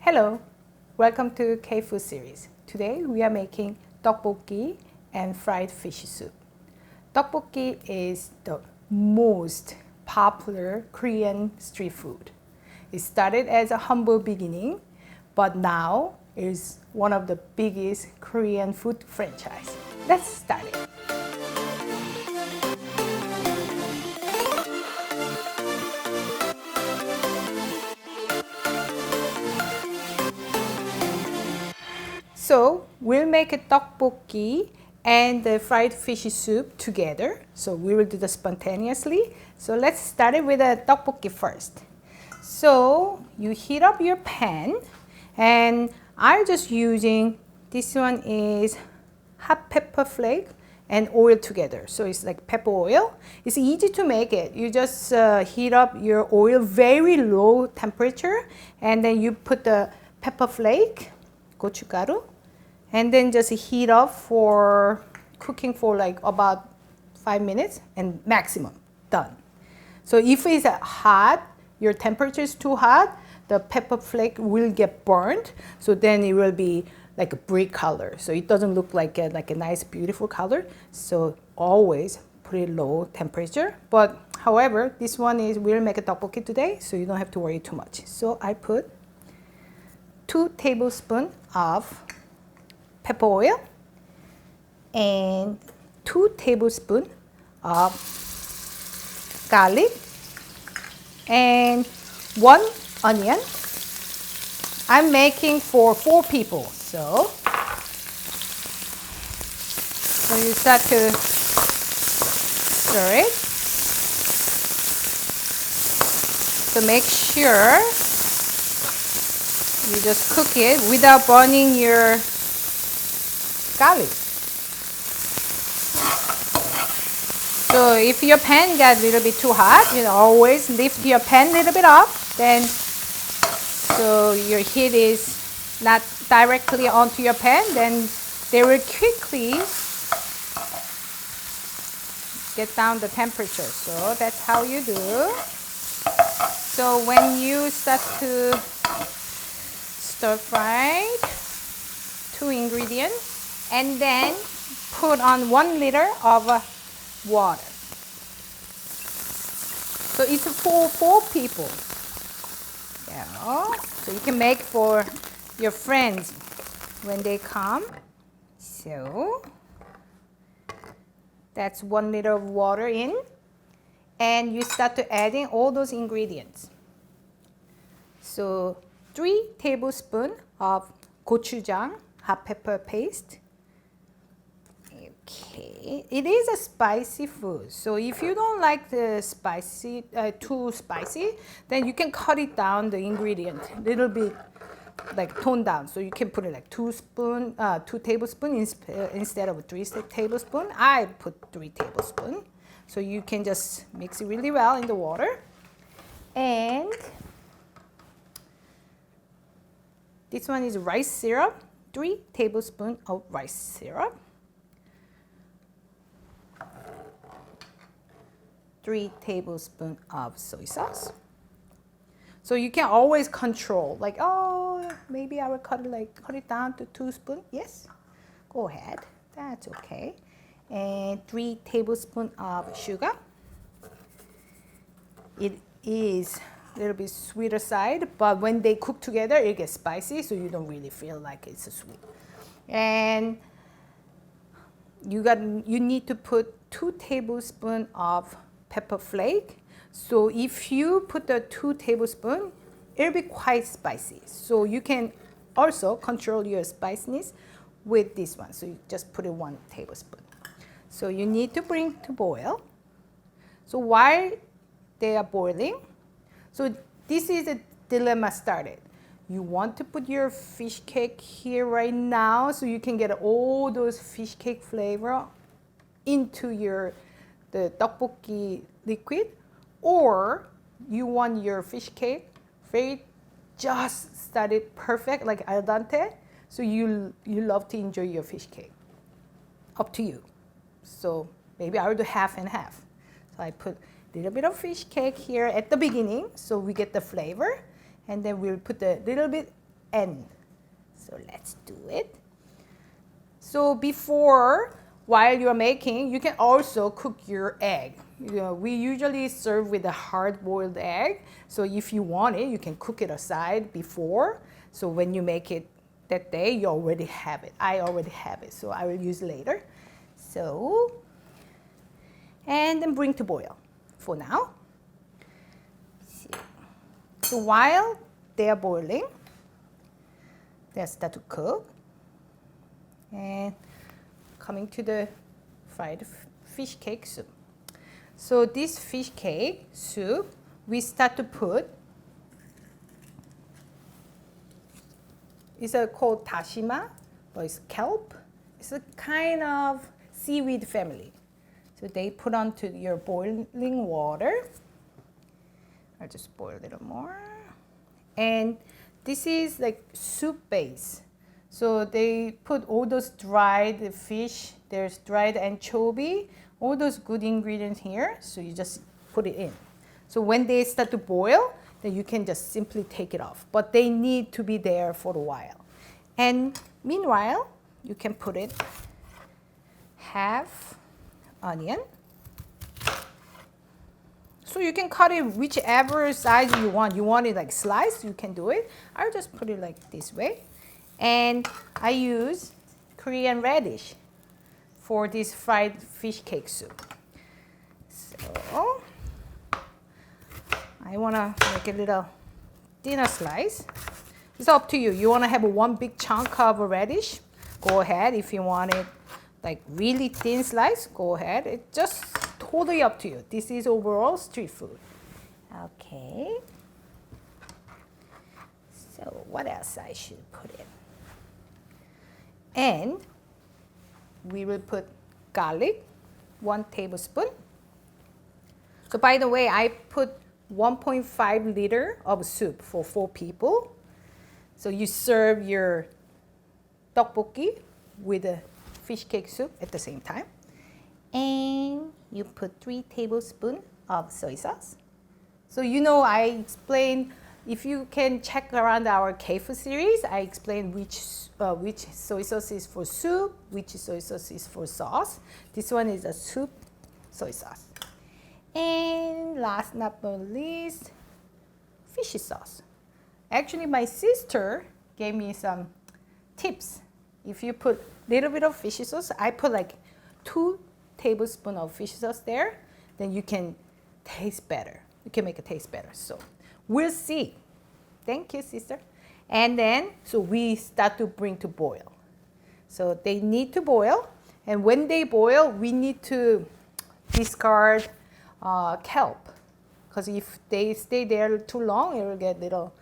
Hello, welcome to K-Food series. Today we are making tteokbokki and fried fish soup. Tteokbokki is the most popular Korean street food. It started as a humble beginning, but now is one of the biggest Korean food franchise. Let's start it. So we'll make a tteokbokki and the fried fish soup together. So we will do this spontaneously. So let's start it with a tteokbokki first. So you heat up your pan, and I'm just using, this one is hot pepper flake and oil together. So it's like pepper oil. It's easy to make it. You just heat up your oil very low temperature, and then you put the pepper flake, gochu-garu, and then just heat up for cooking for like about 5 minutes and maximum, done. So if it's hot, your temperature is too hot, the pepper flake will get burned. So then it will be like a brick color. So it doesn't look like a nice, beautiful color. So always put it low temperature. But however, this one is, we'll make a tteokbokki today, so you don't have to worry too much. So I put 2 tablespoons of pepper oil and 2 tablespoons of garlic and 1 onion. I'm making for 4 people, so you start to stir it. So make sure you just cook it without burning your garlic. So if your pan got a little bit too hot, you always lift your pan a little bit up, then so your heat is not directly onto your pan, then they will quickly get down the temperature. So that's how you do. So when you start to stir fry 2 ingredients, and then put on 1 liter of water. So it's for 4 people. Yeah. So you can make for your friends when they come. So that's 1 liter of water in, and you start to adding all those ingredients. So 3 tablespoons of gochu-jang, hot pepper paste. Okay, it is a spicy food, so if you don't like the spicy, too spicy, then you can cut it down the ingredient a little bit, like tone down. So you can put it like 2 tablespoons instead of 3 tablespoons. I put 3 tablespoons. So you can just mix it really well in the water. And this one is rice syrup, 3 tablespoons of rice syrup. 3 tablespoons of soy sauce. So you can always control, like, oh, maybe I will cut it down to 2 spoons. Yes, go ahead, that's okay. And 3 tablespoons of sugar. It is a little bit sweeter side, but when they cook together, it gets spicy, so you don't really feel like it's a sweet. And you need to put 2 tablespoons of pepper flake. So if you put the 2 tablespoons, it'll be quite spicy. So you can also control your spiciness with this one. So you just put in 1 tablespoon. So you need to bring to boil. So while they are boiling, so this is a dilemma started. You want to put your fish cake here right now so you can get all those fish cake flavor into the tteokbokki liquid, or you want your fish cake very just started perfect, like al dente, so you love to enjoy your fish cake. Up to you. So maybe I will do half and half. So I put a little bit of fish cake here at the beginning so we get the flavor, and then we'll put a little bit N. So let's do it. So before, while you're making, you can also cook your egg. We usually serve with a hard-boiled egg. So if you want it, you can cook it aside before. So when you make it that day, you already have it. I already have it, so I will use later. So, and then bring to boil for now. So while they are boiling, they start to cook. And coming to the fried fish cake soup. So this fish cake soup, we start to put, it's called tashima, or it's kelp. It's a kind of seaweed family. So they put onto your boiling water. I'll just boil a little more. And this is like soup base. So they put all those dried fish, there's dried anchovy, all those good ingredients here. So you just put it in. So when they start to boil, then you can just simply take it off. But they need to be there for a while. And meanwhile, you can put it half onion. So you can cut it whichever size you want. You want it like sliced, you can do it. I'll just put it like this way. And I use Korean radish for this fried fish cake soup. So I want to make a little thinner slice. It's up to you. You want to have one big chunk of radish? Go ahead. If you want it like really thin slice, go ahead. It's just totally up to you. This is overall street food. Okay. So what else I should put in? And we will put garlic, 1 tablespoon. So by the way, I put 1.5 liter of soup for 4 people. So you serve your tteokbokki with a fish cake soup at the same time. And you put 3 tablespoons of soy sauce. So I explained, if you can check around our KFPI series, I explained which soy sauce is for soup, which soy sauce is for sauce. This one is a soup soy sauce. And last but not least, fishy sauce. Actually, my sister gave me some tips. If you put a little bit of fishy sauce, I put like 2 tablespoons of fish sauce there, then you can taste better. You can make it taste better. So we'll see. Thank you, sister. And then, so we start to bring to boil. So they need to boil. And when they boil, we need to discard kelp. Because if they stay there too long, it will get a little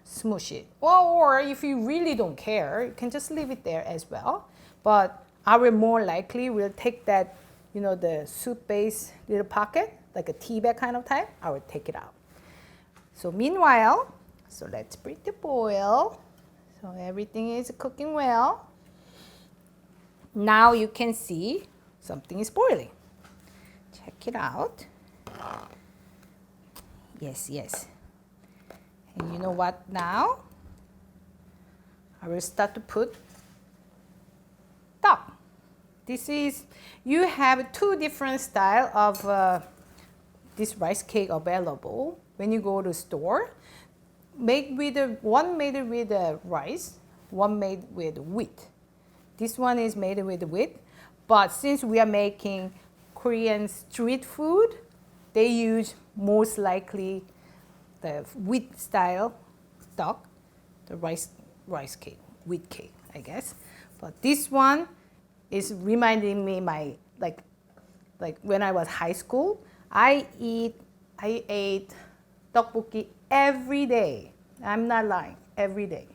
smushy. Or if you really don't care, you can just leave it there as well. But I will more likely will take that, the soup base little pocket, like a tea bag kind of type, I will take it out. So meanwhile, so let's bring the boil. So everything is cooking well. Now you can see something is boiling. Check it out. Yes. And you know what now? I will start to put duck. You have 2 different styles of this rice cake available when you go to the store. One made with rice, one made with wheat. This one is made with wheat, but since we are making Korean street food, they use most likely the wheat style duck, the rice cake, wheat cake, I guess. But this one is reminding me like when I was high school, I ate tteokbokki every day. I'm not lying, every day.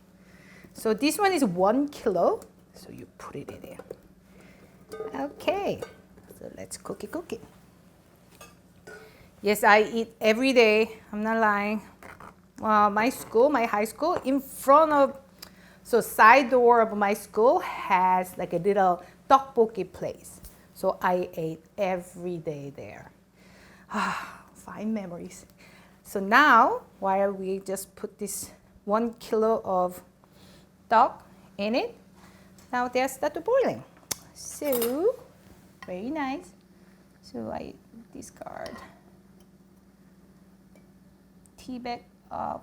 So this one is 1 kilo. So you put it in there. Okay, so let's cook it. Yes, I eat every day. I'm not lying. My high school, in front of, so side door of my school has like a little tteokbokki place. So I ate every day there. Fine memories. So now, while we just put this 1 kilo of stock in it. Now they start to boiling. So very nice. So I discard tea bag of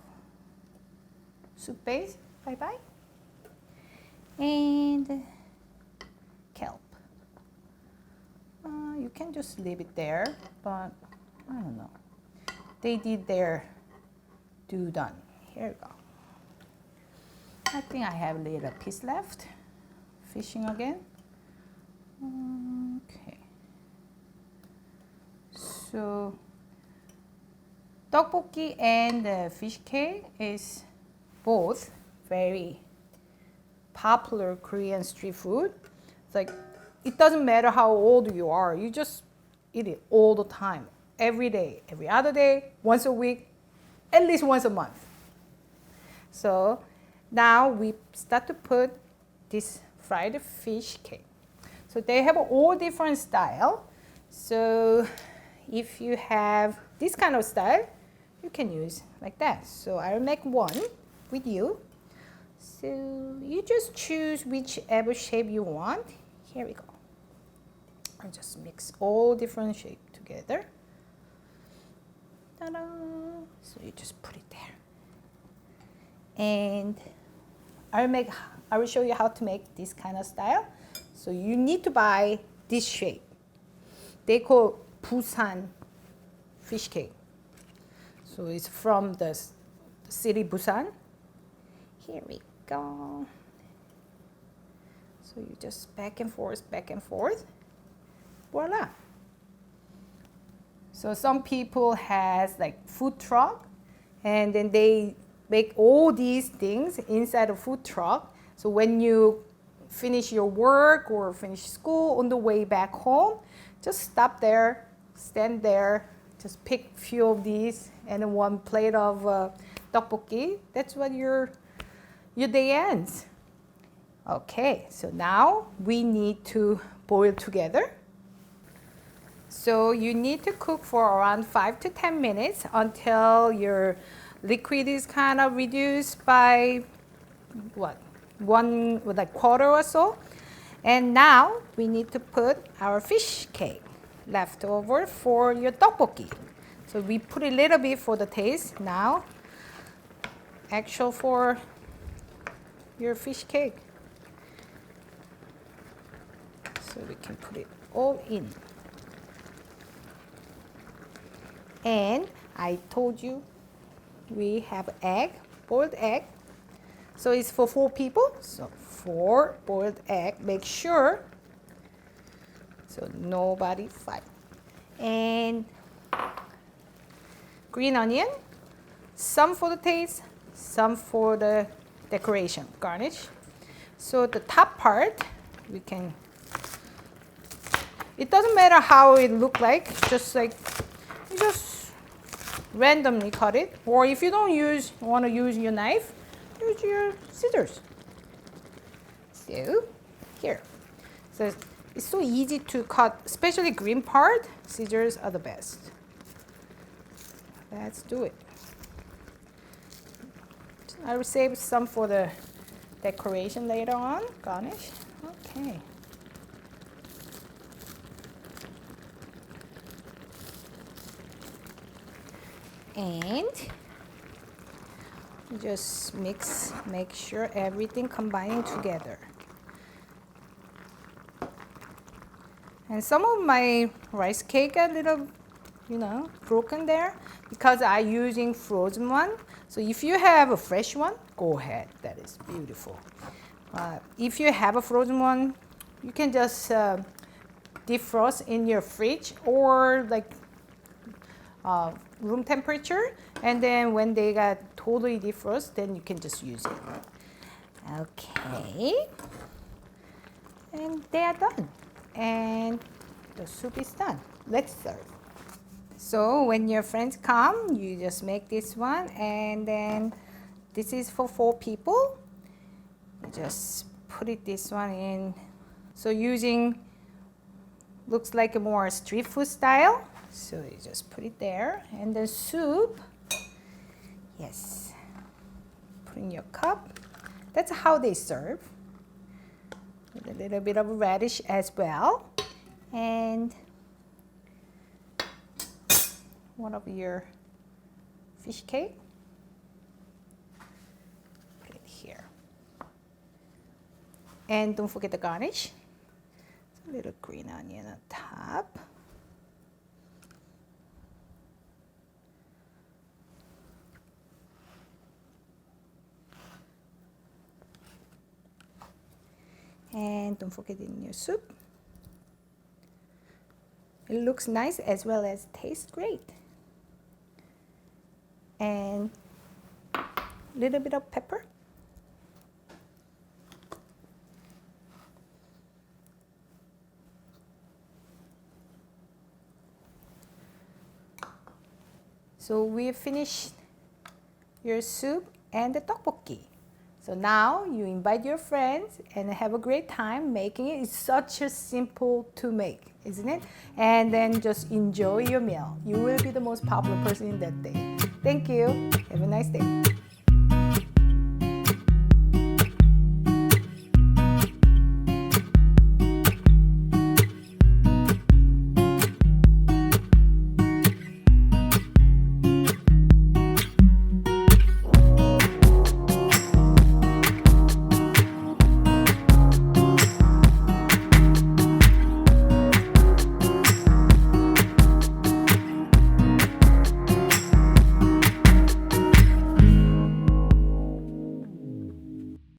soup base. Bye bye. And kelp. You can just leave it there, but I don't know. They did their done. Here we go. I think I have a little piece left. Fishing again. Okay. So tteokbokki and the fish cake is both very popular Korean street food. It's like it doesn't matter how old you are, you just eat it all the time, every day, every other day, once a week, at least once a month. So now we start to put this fried fish cake. So they have all different style. So if you have this kind of style, you can use like that. So I'll make one with you. So you just choose whichever shape you want. Here we go. I just mix all different shapes together. Ta-da! So you just put it there. And I will show you how to make this kind of style. So you need to buy this shape. They call Busan fish cake. So it's from the city Busan. Here we go. So you just back and forth, voila. So some people has like food truck, and then they make all these things inside a food truck. So when you finish your work or finish school on the way back home, just stop there, stand there, just pick few of these and then one plate of tteokbokki. That's what your day ends. Okay, so now we need to boil together. So you need to cook for around 5 to 10 minutes until your liquid is kind of reduced by one quarter or so. And now we need to put our fish cake left over for your tteokbokki. So we put a little bit for the taste. Now actual for your fish cake. So we can put it all in. And I told you we have egg, boiled egg. So it's for 4 people. So 4 boiled egg. Make sure so nobody fight. And green onion, some for the taste, some for the decoration, garnish. So the top part we can. It doesn't matter how it look like. Just like you just randomly cut it, or if you don't want to use your knife, use your scissors. So here, so it's so easy to cut, especially green part. Scissors are the best. Let's do it. I will save some for the decoration later on, garnish. Okay. And just mix, make sure everything combining together. And some of my rice cake are a little, broken there because I'm using frozen one. So if you have a fresh one, go ahead. That is beautiful. If you have a frozen one, you can just defrost in your fridge or like room temperature, and then when they got totally defrost, then you can just use it. Okay, and they are done, and the soup is done. Let's serve. So when your friends come, you just make this one, and then this is for 4 people. You just put this one in. So using looks like a more street food style. So you just put it there, and the soup, yes, put in your cup, That's how they serve. With a little bit of radish as well. And one of your fish cake. Put it here. And don't forget the garnish. A little green onion on top. And don't forget it in your soup. It looks nice as well as tastes great. And a little bit of pepper. So we finished your soup and the tteokbokki. So now you invite your friends and have a great time making it. It's such a simple to make, isn't it? And then just enjoy your meal. You will be the most popular person in that day. Thank you. Have a nice day.